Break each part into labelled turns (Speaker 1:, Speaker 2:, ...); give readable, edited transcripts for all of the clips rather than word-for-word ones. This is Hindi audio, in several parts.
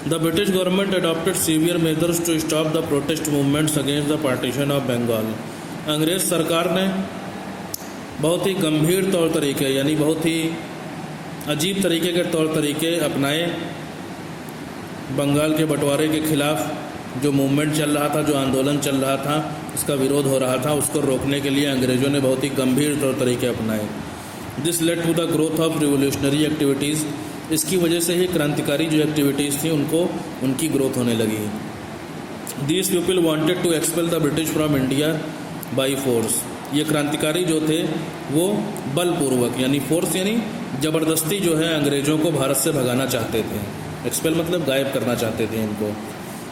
Speaker 1: The British government adopted severe measures to stop the protest movements against the partition of Bengal. अंग्रेज़ सरकार ने बहुत ही गंभीर तौर तरीके यानी बहुत ही अजीब तरीके के तौर तरीके अपनाए बंगाल के बंटवारे के खिलाफ। जो मूवमेंट चल रहा था, जो आंदोलन चल रहा था, उसका विरोध हो रहा था, उसको रोकने के लिए अंग्रेज़ों ने बहुत ही गंभीर तौर तरीके अपनाए। This led to the growth of revolutionary activities. इसकी वजह से ही क्रांतिकारी जो एक्टिविटीज़ थी उनकी ग्रोथ होने लगी। These people wanted to expel the British from India by force. ये क्रांतिकारी जो थे वो बलपूर्वक यानी फोर्स यानी ज़बरदस्ती जो है अंग्रेज़ों को भारत से भगाना चाहते थे। एक्सपेल मतलब गायब करना चाहते थे इनको।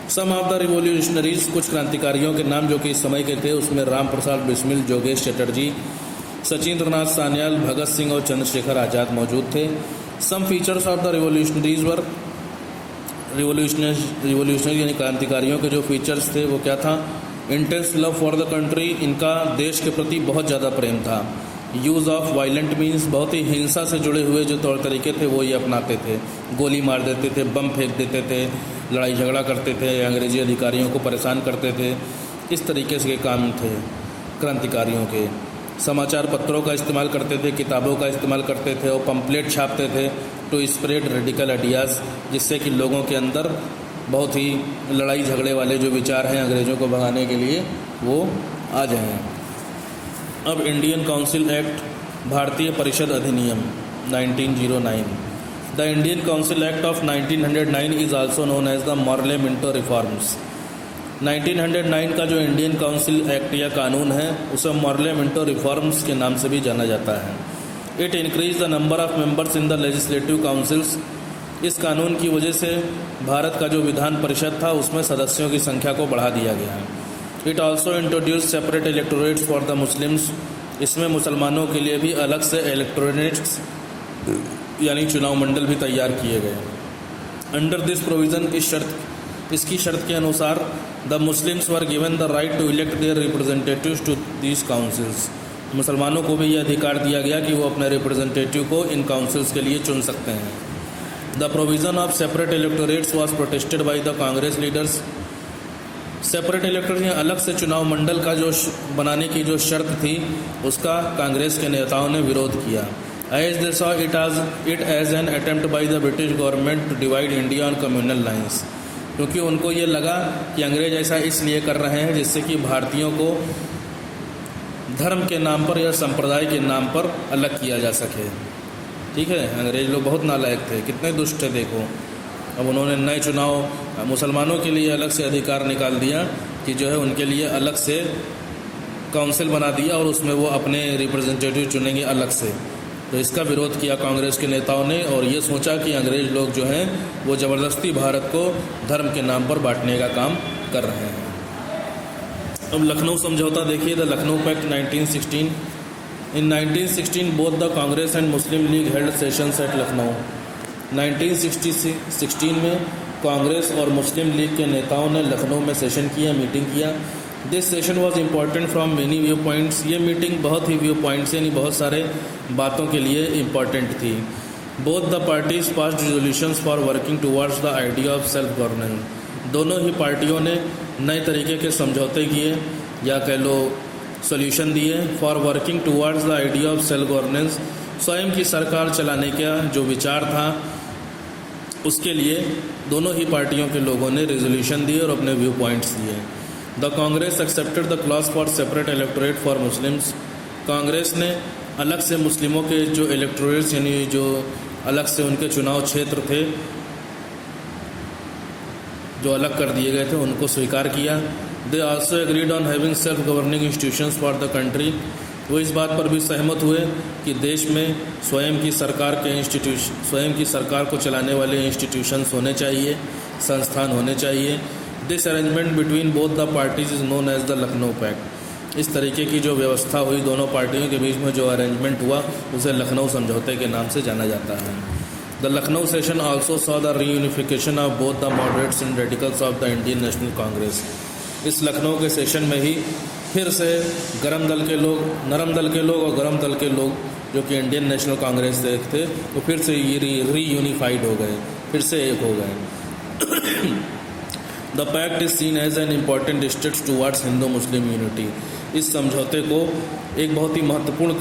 Speaker 1: सम ऑफ द रिवोल्यूशनरीज, कुछ क्रांतिकारियों के नाम जो कि इस समय के थे उसमें राम प्रसाद बिस्मिल, जोगेश चटर्जी, सचिंद्रनाथ सान्याल, भगत सिंह और चंद्रशेखर आज़ाद मौजूद थे। Some features of the revolutionaries were revolutionary यानी क्रांतिकारियों के जो फीचर्स थे वो क्या था? Intense love for the country, इनका देश के प्रति बहुत ज़्यादा प्रेम था। यूज़ ऑफ वायलेंट मीन्स, बहुत ही हिंसा से जुड़े हुए जो तौर तरीके थे वो ये अपनाते थे। गोली मार देते थे, बम फेंक देते थे, लड़ाई झगड़ा करते थे, अंग्रेजी अधिकारियों को परेशान करते थे। इस तरीके से काम थे क्रांतिकारियों के। समाचार पत्रों का इस्तेमाल करते थे, किताबों का इस्तेमाल करते थे और पम्पलेट छापते थे टू स्प्रेड रेडिकल आइडियाज़, जिससे कि लोगों के अंदर बहुत ही लड़ाई झगड़े वाले जो विचार हैं अंग्रेज़ों को भगाने के लिए वो आ जाएं। अब इंडियन काउंसिल एक्ट, भारतीय परिषद अधिनियम 1909। The Indian Council Act of 1909 is also known as the Morley Minto reforms. 1909 का जो इंडियन काउंसिल एक्ट या कानून है उसे मॉर्ले मिंटो रिफॉर्म्स के नाम से भी जाना जाता है। It increase the number of members in the legislative councils. इस कानून की वजह से भारत का जो विधान परिषद था उसमें सदस्यों की संख्या को बढ़ा दिया गया है। It also introduce separate electorates for the Muslims. इसमें मुसलमानों के लिए भी अलग से इलेक्टोरेट्स यानी चुनाव मंडल भी तैयार किए गए। अंडर दिस प्रोविज़न, इसकी शर्त के अनुसार the Muslims were given the right to elect their representatives to these councils. मुसलमानों को भी यह अधिकार दिया गया कि वो अपने रिप्रेजेंटेटिव को इन काउंसिल्स के लिए चुन सकते हैं। The provision of separate electorates was protested by the Congress leaders. Separate electorate या अलग से चुनाव मंडल का जो बनाने की जो शर्त थी उसका कांग्रेस के नेताओं ने विरोध किया। As they saw it as an attempt by the British government to divide India on communal lines. क्योंकि उनको ये लगा कि अंग्रेज ऐसा इसलिए कर रहे हैं जिससे कि भारतीयों को धर्म के नाम पर या संप्रदाय के नाम पर अलग किया जा सके। ठीक है, अंग्रेज लोग बहुत नालायक थे, कितने दुष्ट थे देखो। अब उन्होंने नए चुनाव मुसलमानों के लिए अलग से अधिकार निकाल दिया कि जो है उनके लिए अलग से काउंसिल बना दिया और उसमें वो अपने रिप्रेजेंटेटिव चुनेंगे अलग से। तो इसका विरोध किया कांग्रेस के नेताओं ने और ये सोचा कि अंग्रेज लोग जो हैं वो ज़बरदस्ती भारत को धर्म के नाम पर बांटने का काम कर रहे हैं। अब लखनऊ समझौता देखिए, the Lucknow pact 1916। In 1916 both the Congress and Muslim League held sessions at Lucknow. 1916 में कांग्रेस और मुस्लिम लीग के नेताओं ने लखनऊ में सेशन किया, मीटिंग किया। This session was important from many view points. ये मीटिंग बहुत ही व्यू पॉइंट्स यानी बहुत सारे बातों के लिए इम्पॉर्टेंट थी। Both the parties passed resolutions for working towards the idea of self governance. दोनों ही पार्टियों ने नए तरीके के समझौते किए या कह लो सोल्यूशन दिए for working towards the idea of self governance. स्वयं की सरकार चलाने का जो विचार था उसके लिए दोनों ही पार्टियों के लोगों ने रेजोल्यूशन दिए और अपने व्यू पॉइंट्स दिए। The Congress accepted the clause for separate electorate for Muslims. Congress ने अलग से मुस्लिमों के जो इलेक्टोरेट्स यानी जो अलग से उनके चुनाव क्षेत्र थे जो अलग कर दिए गए थे उनको स्वीकार किया। They also agreed on having self governing institutions for the country. वो इस बात पर भी सहमत हुए कि देश में स्वयं की सरकार को चलाने वाले इंस्टीट्यूशंस होने चाहिए, संस्थान होने चाहिए। This arrangement between both the parties is known as the Lucknow pact. इस तरीके की जो व्यवस्था हुई दोनों पार्टियों के बीच में जो अरेंजमेंट हुआ उसे लखनऊ समझौते के नाम से जाना जाता है। The Lucknow session also saw the reunification of both the moderates and radicals of the Indian national Congress. इस लखनऊ के सेशन में ही फिर से नरम दल के लोग और गरम दल के लोग जो कि इंडियन नेशनल कांग्रेस थे वो फिर से रीयूनिफाइड हो गए, फिर से एक हो गए। The pact is seen as an important steps towards Hindu Muslim unity. इस समझौते को एक बहुत ही महत्वपूर्ण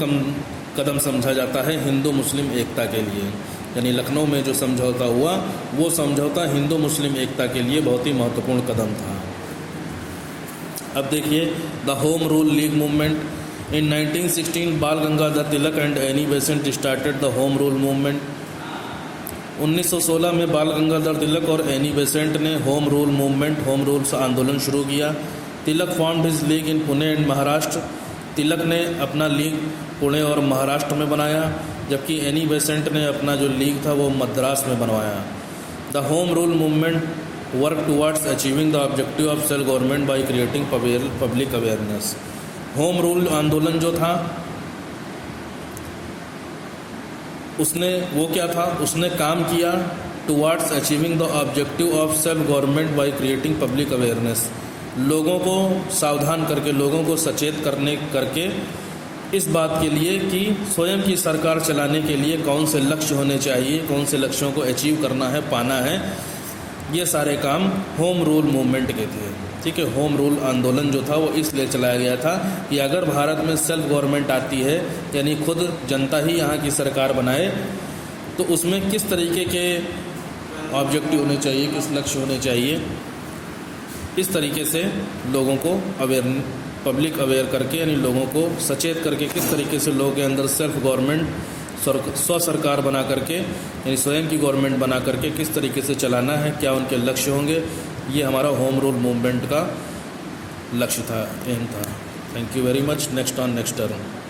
Speaker 1: कदम समझा जाता है हिंदू मुस्लिम एकता के लिए। यानी लखनऊ में जो समझौता हुआ वो समझौता हिंदू मुस्लिम एकता के लिए बहुत ही महत्वपूर्ण कदम था। अब देखिए the home rule league movement. In 1916 Bal Gangadhar Tilak and Annie Besant started the home rule movement. 1916 में बाल गंगाधर तिलक और एनी बेसेंट ने home rule movement home rule आंदोलन शुरू किया। Tilak formed his league in Pune and Maharashtra. Tilak ने अपना लीग पुणे और महाराष्ट्र में बनाया, जबकि एनी बेसेंट ने अपना जो लीग था वो मद्रास में बनवाया। The home rule movement work towards achieving the objective of self government by creating public awareness. Home rule आंदोलन जो था उसने वो क्या था, उसने काम किया towards achieving the objective of self government by creating public awareness. लोगों को सावधान करके, लोगों को सचेत करके इस बात के लिए कि स्वयं की सरकार चलाने के लिए कौन से लक्ष्य होने चाहिए, कौन से लक्ष्यों को अचीव करना है, पाना है, ये सारे काम होम रूल मूवमेंट के थे। ठीक है, होम रूल आंदोलन जो था वो इसलिए चलाया गया था कि अगर भारत में सेल्फ गवर्नमेंट आती है, यानी खुद जनता ही यहाँ की सरकार बनाए, तो उसमें किस तरीके के ऑब्जेक्टिव होने चाहिए, किस लक्ष्य होने चाहिए, इस तरीके से लोगों को पब्लिक अवेयर करके, यानी लोगों को सचेत करके किस तरीके से लोगों के अंदर सेल्फ गवर्नमेंट, स्व सरकार बना करके, यानी स्वयं की गवर्नमेंट बना करके किस तरीके से चलाना है, क्या उनके लक्ष्य होंगे, ये हमारा होम रूल मूवमेंट का लक्ष्य था, एम था। Thank you very much. Next on next turn.